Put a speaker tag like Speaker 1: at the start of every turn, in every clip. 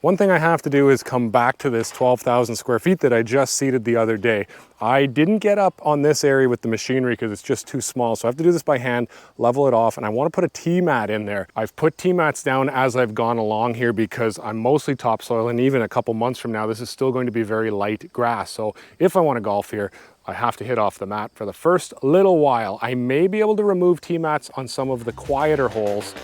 Speaker 1: One thing I have to do is come back to this 12,000 square feet that I just seeded the other day. I didn't get up on this area with the machinery because it's just too small. So I have to do this by hand, level it off, and I want to put a T-mat in there. I've put T-mats down as I've gone along here because I'm mostly topsoil, and even a couple months from now, this is still going to be very light grass. So if I want to golf here, I have to hit off the mat for the first little while. I may be able to remove T-mats on some of the quieter holes.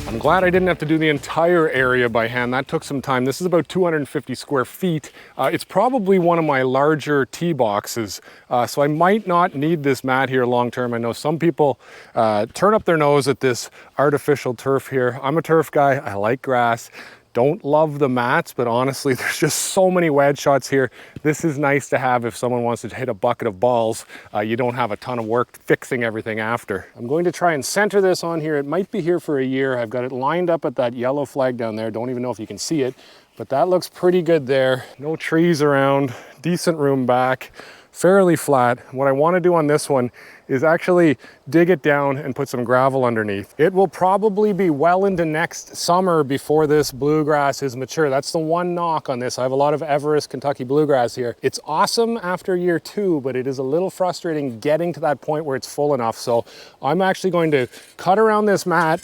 Speaker 1: I'm glad I didn't have to do the entire area by hand. That took some time. This is about 250 square feet. It's probably one of my larger tee boxes, so I might not need this mat here long term. I know some people turn up their nose at this artificial turf here. I'm a turf guy. I like grass. Don't love the mats, but honestly, there's just so many wedge shots here. This is nice to have if someone wants to hit a bucket of balls. You don't have a ton of work fixing everything after. I'm going to try and center this on here. It might be here for a year. I've got it lined up at that yellow flag down there. Don't even know if you can see it, but that looks pretty good there. No trees around, decent room back, fairly flat. What I want to do on this one is actually dig it down and put some gravel underneath. It will probably be well into next summer before this bluegrass is mature. That's the one knock on this. I have a lot of Everest Kentucky bluegrass here. It's awesome after year 2, but it is a little frustrating getting to that point where it's full enough. So I'm actually going to cut around this mat,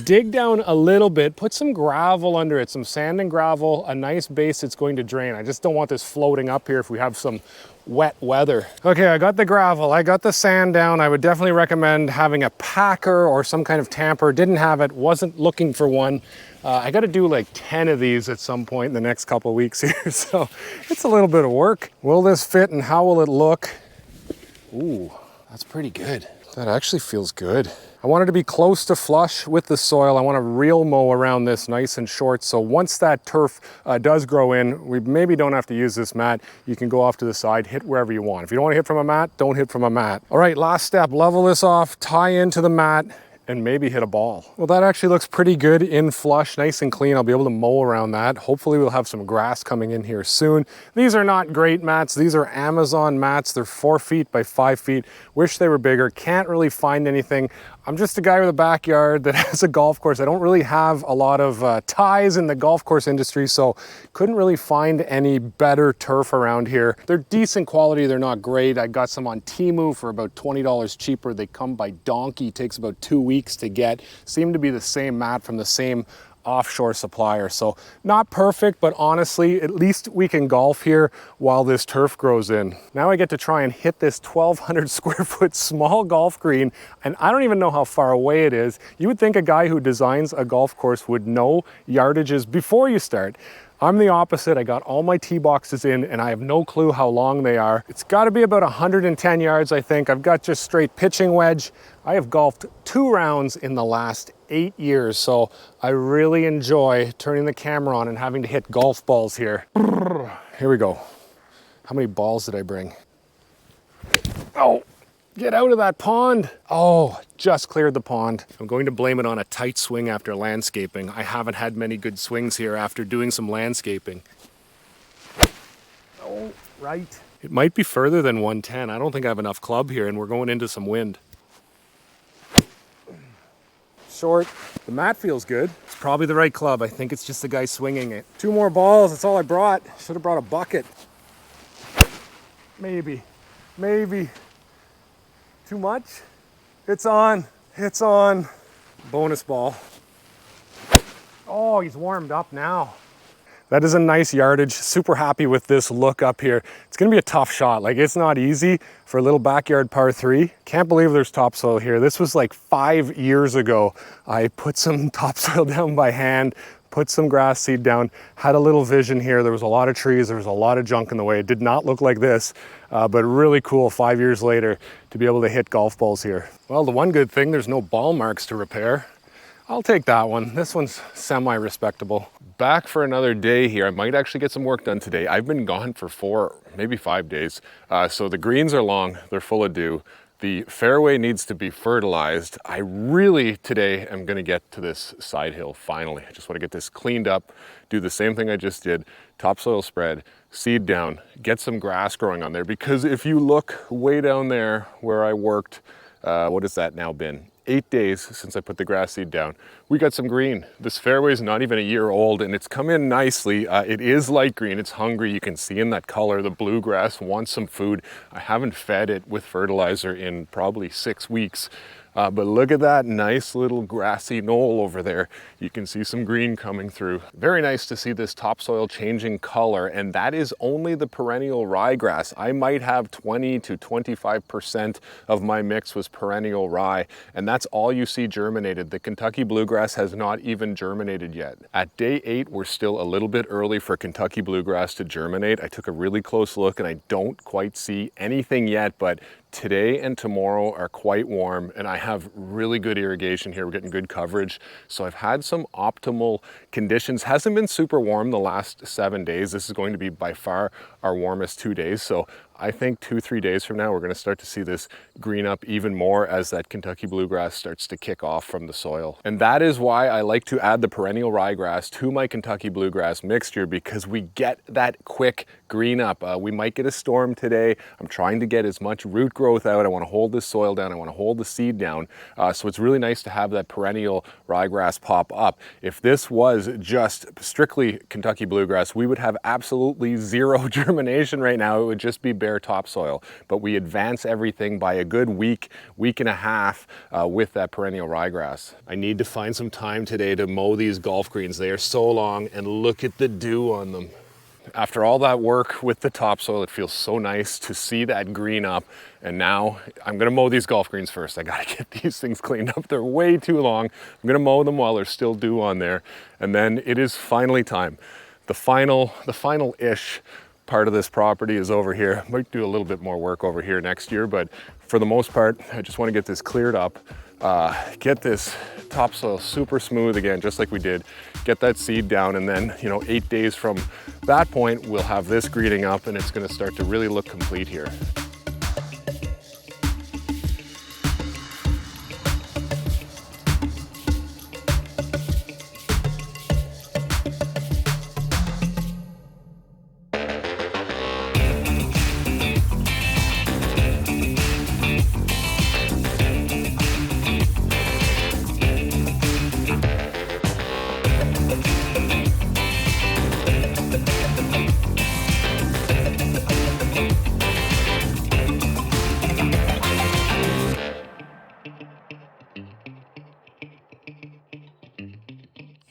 Speaker 1: dig down a little bit, put some gravel under it, some sand and gravel, a nice base it's going to drain. I just don't want this floating up here if we have some wet weather. Okay, I got the gravel, I got the sand down. I would definitely recommend having a packer or some kind of tamper. Didn't have it, wasn't looking for one. I got to do like 10 of these at some point in the next couple of weeks here, so it's a little bit of work. Will this fit and how will it look? Ooh, that's pretty good. That actually feels good. I want it to be close to flush with the soil. I want to reel mow around this nice and short. So once that turf does grow in, we maybe don't have to use this mat. You can go off to the side, hit wherever you want. If you don't want to hit from a mat, don't hit from a mat. All right, last step, level this off, tie into the mat, and maybe hit a ball. Well, that actually looks pretty good in flush, nice and clean. I'll be able to mow around that. Hopefully we'll have some grass coming in here soon. These are not great mats. These are Amazon mats. They're 4 feet by 5 feet. Wish they were bigger. Can't really find anything. I'm just a guy with a backyard that has a golf course. I don't really have a lot of ties in the golf course industry, so couldn't really find any better turf around here. They're decent quality, they're not great. I got some on Temu for about $20 cheaper. They come by donkey, takes about 2 weeks to get. Seem to be the same mat from the same offshore supplier. So not perfect, but honestly, at least we can golf here while this turf grows in. Now I get to try and hit this 1,200 square foot small golf green, and I don't even know how far away it is. You would think a guy who designs a golf course would know yardages before you start. I'm the opposite. I got all my tee boxes in and I have no clue how long they are. It's got to be about 110 yards, I think. I've got just straight pitching wedge. I have golfed 2 rounds in the last 8 years, so I really enjoy turning the camera on and having to hit golf balls here. Here we go. How many balls did I bring? Oh, get out of that pond. Oh, just cleared the pond. I'm going to blame it on a tight swing after landscaping. I haven't had many good swings here after doing some landscaping. Oh, right. It might be further than 110. I don't think I have enough club here and we're going into some wind. Short. The mat feels good. It's probably the right club. I think it's just the guy swinging it. 2 more balls. That's all I brought. Should have brought a bucket. Maybe. Too much? It's on. It's on. Bonus ball. Oh, he's warmed up now. That is a nice yardage. Super happy with this look up here. It's gonna be a tough shot. Like, it's not easy for a little backyard par 3. Can't believe there's topsoil here. This was like 5 years ago. I put some topsoil down by hand, put some grass seed down, had a little vision here. There was a lot of trees, there was a lot of junk in the way. It did not look like this, but really cool 5 years later to be able to hit golf balls here. Well, the one good thing, there's no ball marks to repair. I'll take that one. This one's semi-respectable. Back for another day here. I might actually get some work done today. I've been gone for 4, maybe 5 days. So the greens are long, they're full of dew. The fairway needs to be fertilized. I really today am gonna get to this side hill finally. I just wanna get this cleaned up, do the same thing I just did, topsoil spread, seed down, get some grass growing on there. Because if you look way down there where I worked, what has that now been? 8 days since I put the grass seed down. We got some green. This fairway is not even a year old and it's come in nicely. It is light green, it's hungry. You can see in that color, the bluegrass wants some food. I haven't fed it with fertilizer in probably 6 weeks. But look at that nice little grassy knoll over there. You can see some green coming through. Very nice to see this topsoil changing color, and that is only the perennial ryegrass. I might have 20 to 25% of my mix was perennial rye, and that's all you see germinated. The Kentucky bluegrass has not even germinated yet. At day 8, we're still a little bit early for Kentucky bluegrass to germinate. I took a really close look and I don't quite see anything yet, but today and tomorrow are quite warm and I have really good irrigation here. We're getting good coverage. So I've had some optimal conditions. Hasn't been super warm the last 7 days. This is going to be by far our warmest 2 days. So I think 2-3 days from now, we're going to start to see this green up even more as that Kentucky bluegrass starts to kick off from the soil. And that is why I like to add the perennial ryegrass to my Kentucky bluegrass mixture, because we get that quick green up. We might get a storm today. I'm trying to get as much root growth out. I want to hold this soil down. I want to hold the seed down. So it's really nice to have that perennial ryegrass pop up. If this was just strictly Kentucky bluegrass, we would have absolutely zero germination right now. It would just be bare topsoil, but we advance everything by a good week and a half with that perennial ryegrass. I need to find some time today to mow these golf greens. They are so long, and look at the dew on them. After all that work with the topsoil, it feels so nice to see that green up. And now I'm gonna mow these golf greens first. I gotta get these things cleaned up. They're way too long. I'm gonna mow them while there's still dew on there. And then it is finally time. The final-ish part of this property is over here. Might do a little bit more work over here next year, but for the most part, I just want to get this cleared up, get this topsoil super smooth again, just like we did, get that seed down, and then, 8 days from that point, we'll have this greening up and it's going to start to really look complete here.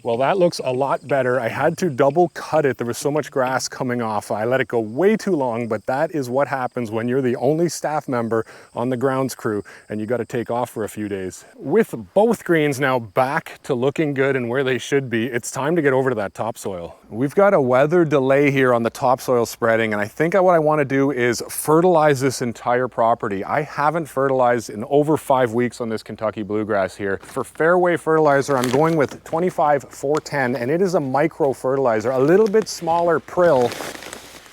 Speaker 1: Well, that looks a lot better. I had to double cut it. There was so much grass coming off. I let it go way too long, but that is what happens when you're the only staff member on the grounds crew and you got to take off for a few days. With both greens now back to looking good and where they should be, it's time to get over to that topsoil. We've got a weather delay here on the topsoil spreading, and I think what I want to do is fertilize this entire property. I haven't fertilized in over 5 weeks on this Kentucky bluegrass here. For Fairway fertilizer, I'm going with 25-410, and it is a micro fertilizer, a little bit smaller prill.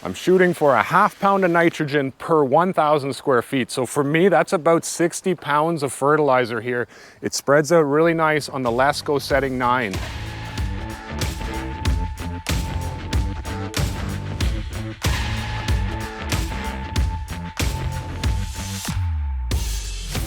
Speaker 1: I'm shooting for a ½ pound of nitrogen per 1,000 square feet. So for me, that's about 60 pounds of fertilizer here. It spreads out really nice on the Lesco setting 9.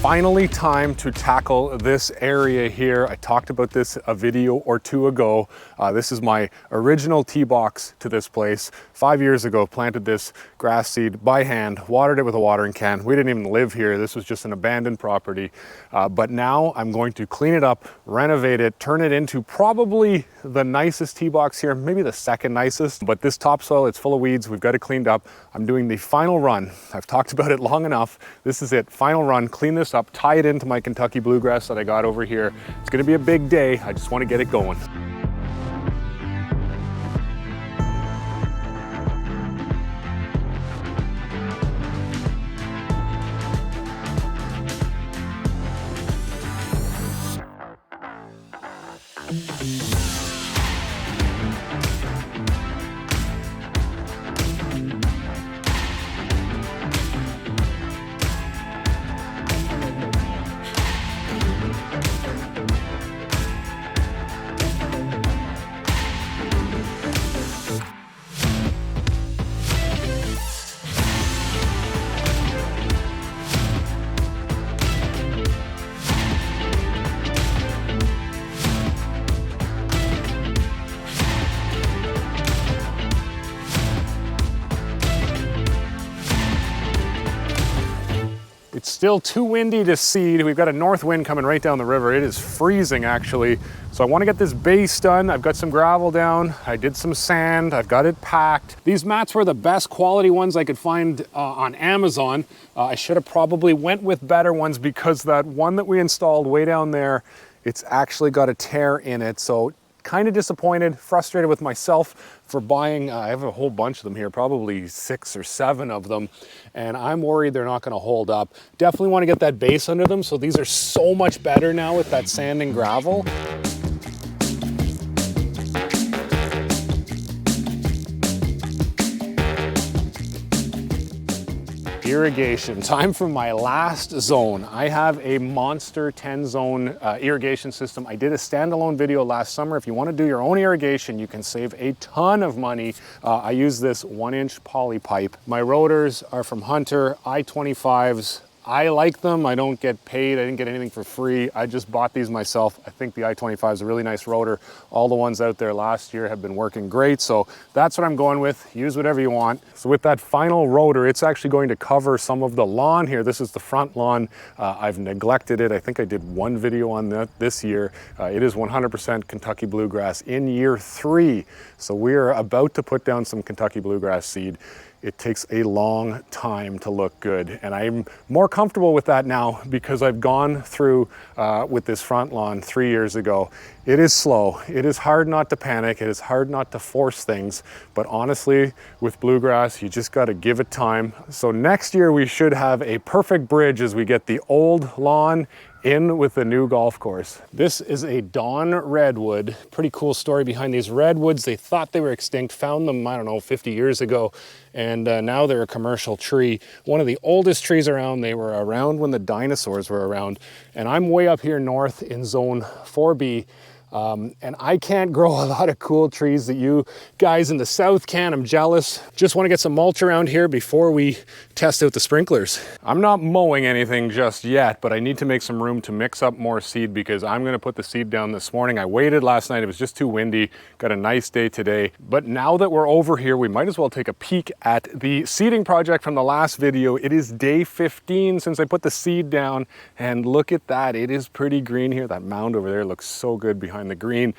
Speaker 1: Finally, time to tackle this area here. I talked about this a video or two ago. This is my original tee box to this place. 5 years ago, planted this grass seed by hand, watered it with a watering can. We didn't even live here. This was just an abandoned property. But now I'm going to clean it up, renovate it, turn it into probably the nicest tee box here, maybe the second nicest. But this topsoil, it's full of weeds. We've got it cleaned up. I'm doing the final run. I've talked about it long enough. This is it, final run, clean this up, tie it into my Kentucky bluegrass that I got over here. It's gonna be a big day. I just want to get it going. Still too windy to seed. We've got a north wind coming right down the river. It is freezing actually. So I want to get this base done. I've got some gravel down. I did some sand. I've got it packed. These mats were the best quality ones I could find on Amazon. I should have probably went with better ones because that one that we installed way down there, it's actually got a tear in it. So kind of disappointed, frustrated with myself for buying, I have a whole bunch of them here, probably 6 or 7 of them, and I'm worried they're not gonna hold up. Definitely wanna get that base under them, so these are so much better now with that sand and gravel. Irrigation, time for my last zone. I have a monster 10 zone irrigation system. I did a standalone video last summer. If you want to do your own irrigation, you can save a ton of money. I use this 1-inch poly pipe. My rotors are from Hunter, I-25s. I like them. I don't get paid. I didn't get anything for free. I just bought these myself. I think the I-25 is a really nice rotor. All the ones out there last year have been working great. So that's what I'm going with. Use whatever you want. So with that final rotor, it's actually going to cover some of the lawn here. This is the front lawn. I've neglected it. I think I did one video on that this year. It is 100% Kentucky Bluegrass in year 3. So we're about to put down some Kentucky Bluegrass seed. It takes a long time to look good. And I'm more comfortable with that now because I've gone through with this front lawn 3 years ago. It is slow. It is hard not to panic. It is hard not to force things. But honestly, with bluegrass, you just got to give it time. So next year we should have a perfect bridge as we get the old lawn in with the new golf course. This is a Dawn redwood. Pretty cool story behind these redwoods. They thought they were extinct, found them, I don't know, 50 years ago, and now they're a commercial tree. One of the oldest trees around. They were around when the dinosaurs were around. And I'm way up here north in zone 4B. And I can't grow a lot of cool trees that you guys in the south can. I'm jealous. Just want to get some mulch around here before we test out the sprinklers. I'm not mowing anything just yet, but I need to make some room to mix up more seed because I'm going to put the seed down this morning. I waited last night. It was just too windy. Got a nice day today. But now that we're over here, we might as well take a peek at the seeding project from the last video. It is day 15 since I put the seed down, and look at that. It is pretty green here. That mound over there looks so good behind the green.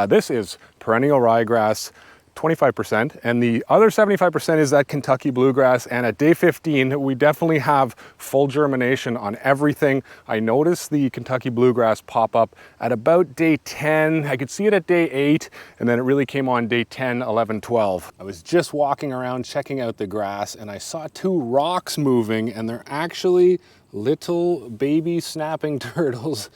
Speaker 1: This is perennial ryegrass, 25%, and the other 75% is that Kentucky Bluegrass. And at day 15, we definitely have full germination on everything. I noticed the Kentucky Bluegrass pop up at about day 10. I could see it at day 8, and then it really came on day 10, 11, 12. I was just walking around checking out the grass, and I saw 2 rocks moving, and they're actually little baby snapping turtles.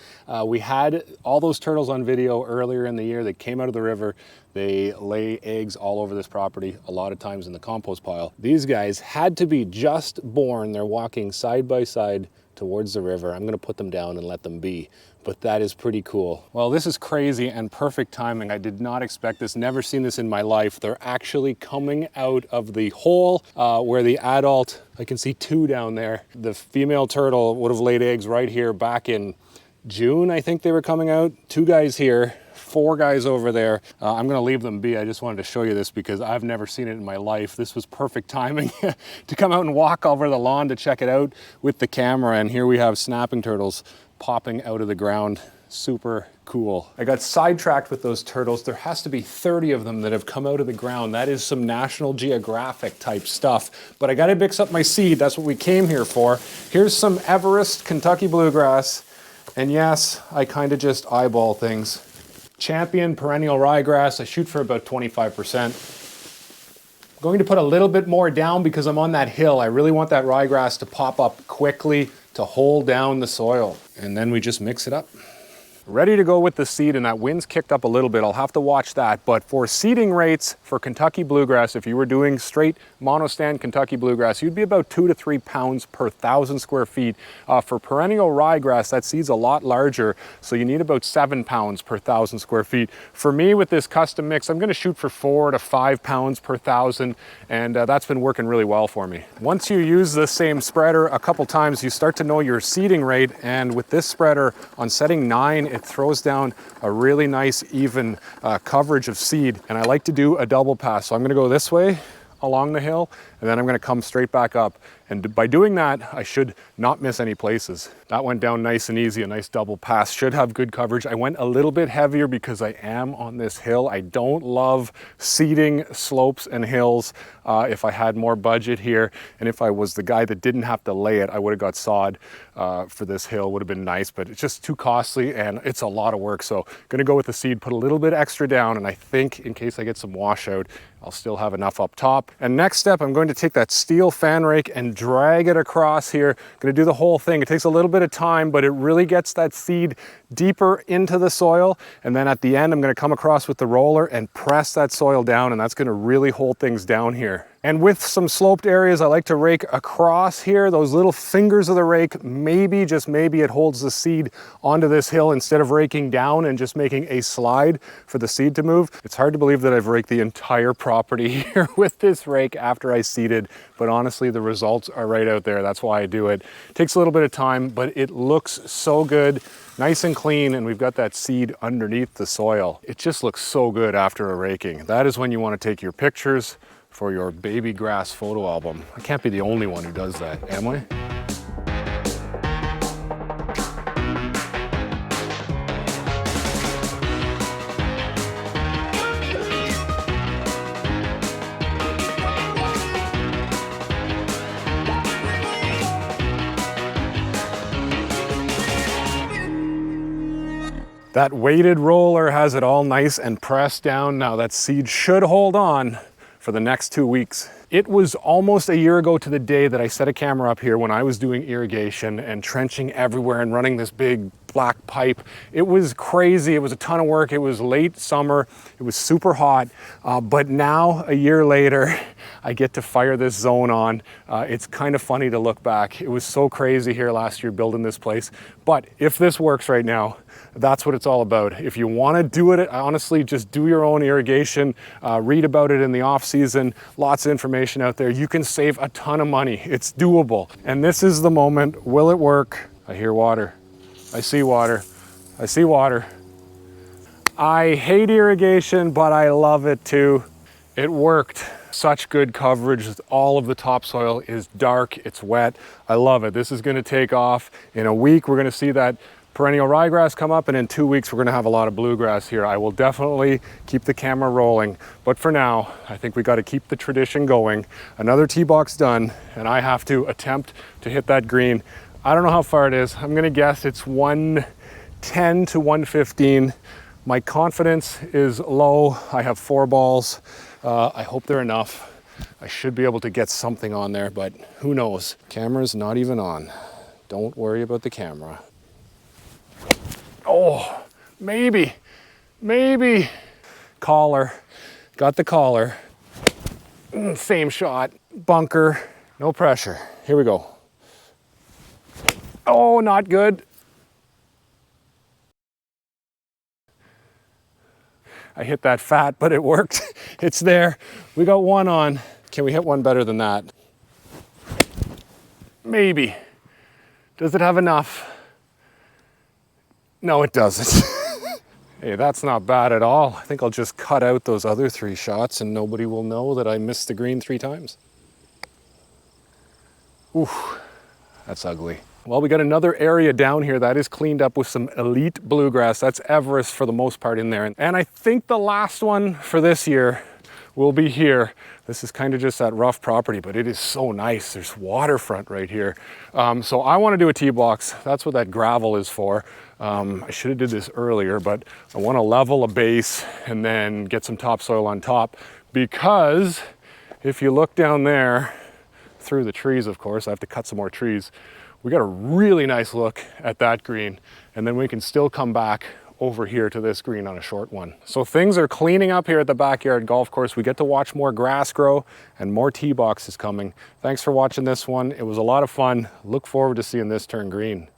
Speaker 1: We had all those turtles on video earlier in the year. They came out of the river. They lay eggs all over this property, a lot of times in the compost pile. These guys had to be just born. They're walking side by side towards the river. I'm gonna put them down and let them be, but that is pretty cool. Well, this is crazy and perfect timing. I did not expect this, never seen this in my life. They're actually coming out of the hole where the adult, I can see 2 down there. The female turtle would have laid eggs right here back in June, I think they were coming out. 2 guys here, 4 guys over there. I'm gonna leave them be. I just wanted to show you this because I've never seen it in my life. This was perfect timing to come out and walk over the lawn to check it out with the camera. And here we have snapping turtles popping out of the ground. Super cool. I got sidetracked with those turtles. There has to be 30 of them that have come out of the ground. That is some National Geographic type stuff. But I gotta mix up my seed. That's what we came here for. Here's some Everest Kentucky Bluegrass. And yes, I kind of just eyeball things. Champion perennial ryegrass, I shoot for about 25%. I'm going to put a little bit more down because I'm on that hill. I really want that ryegrass to pop up quickly to hold down the soil. And then we just mix it up. Ready to go with the seed, and that wind's kicked up a little bit. I'll have to watch that. But for seeding rates for Kentucky Bluegrass, if you were doing straight monostand Kentucky Bluegrass, you'd be about 2 to 3 pounds per 1,000 square feet. For perennial ryegrass, that seed's a lot larger, so you need about 7 pounds per 1,000 square feet. For me, with this custom mix, I'm gonna shoot for 4 to 5 pounds per 1,000, and that's been working really well for me. Once you use the same spreader a couple times, you start to know your seeding rate, and with this spreader on setting 9, it throws down a really nice even coverage of seed. And I like to do a double pass. So I'm gonna go this way along the hill, and then I'm gonna come straight back up. And by doing that, I should not miss any places. That went down nice and easy, a nice double pass. Should have good coverage. I went a little bit heavier because I am on this hill. I don't love seeding slopes and hills. If I had more budget here, and if I was the guy that didn't have to lay it, I would have got sod for this hill. Would have been nice, but it's just too costly and it's a lot of work. So gonna go with the seed, put a little bit extra down, and I think in case I get some washout, I'll still have enough up top. And next step, I'm going to take that steel fan rake and drag it across here. Gonna do the whole thing. It takes a little bit of time, but it really gets that seed deeper into the soil. And then at the end, I'm gonna come across with the roller and press that soil down, and that's gonna really hold things down here. And with some sloped areas, I like to rake across here. Those little fingers of the rake, maybe, just maybe, it holds the seed onto this hill instead of raking down and just making a slide for the seed to move. It's hard to believe that I've raked the entire property here with this rake after I seeded, but honestly, the results are right out there. That's why I do it. It takes a little bit of time, but it looks so good, nice and clean, and we've got that seed underneath the soil. It just looks so good after a raking. That is when you want to take your pictures for your baby grass photo album. I can't be the only one who does that, am I? That weighted roller has it all nice and pressed down. Now that seed should hold on for the next 2 weeks. It was almost a year ago to the day that I set a camera up here when I was doing irrigation and trenching everywhere and running this big black pipe. It was crazy. It was a ton of work. It was late summer. It was super hot. But now, a year later, I get to fire this zone on. It's kind of funny to look back. It was so crazy here last year building this place. But if this works right now, that's what it's all about. If you want to do it, honestly, just do your own irrigation, read about it in the off season, lots of information out there. You can save a ton of money. It's doable. And this is the moment. Will it work? I hear water. I see water. I see water. I hate irrigation, but I love it too. It worked. Such good coverage. All of the topsoil is dark. It's wet. I love it. This is going to take off. In a week, we're going to see that perennial ryegrass come up, and in 2 weeks we're going to have a lot of bluegrass here. I will definitely keep the camera rolling, but for now I think we got to keep the tradition going. Another tee box done, and I have to attempt to hit that green. I don't know how far it is. I'm going to guess it's 110 to 115. My confidence is low. I have 4 balls. I hope they're enough. I should be able to get something on there, but who knows? Camera's not even on. Don't worry about the camera. Oh, maybe. Collar, got the collar. Same shot, bunker, no pressure. Here we go. Oh, not good. I hit that fat, but it worked. It's there. We got one on. Can we hit one better than that? Maybe. Does it have enough? No, it doesn't. Hey, that's not bad at all. I think I'll just cut out those other 3 shots and nobody will know that I missed the green 3 times. Oof, that's ugly. Well, we got another area down here that is cleaned up with some elite bluegrass. That's Everest for the most part in there. And I think the last one for this year will be here. This is kind of just that rough property, but it is so nice. There's waterfront right here. So I want to do a tee box. That's what that gravel is for. I should have did this earlier, but I want to level a base and then get some topsoil on top, because if you look down there through the trees, of course, I have to cut some more trees. We got a really nice look at that green, and then we can still come back over here to this green on a short one. So things are cleaning up here at the backyard golf course. We get to watch more grass grow and more tee boxes coming. Thanks for watching this one. It was a lot of fun. Look forward to seeing this turn green.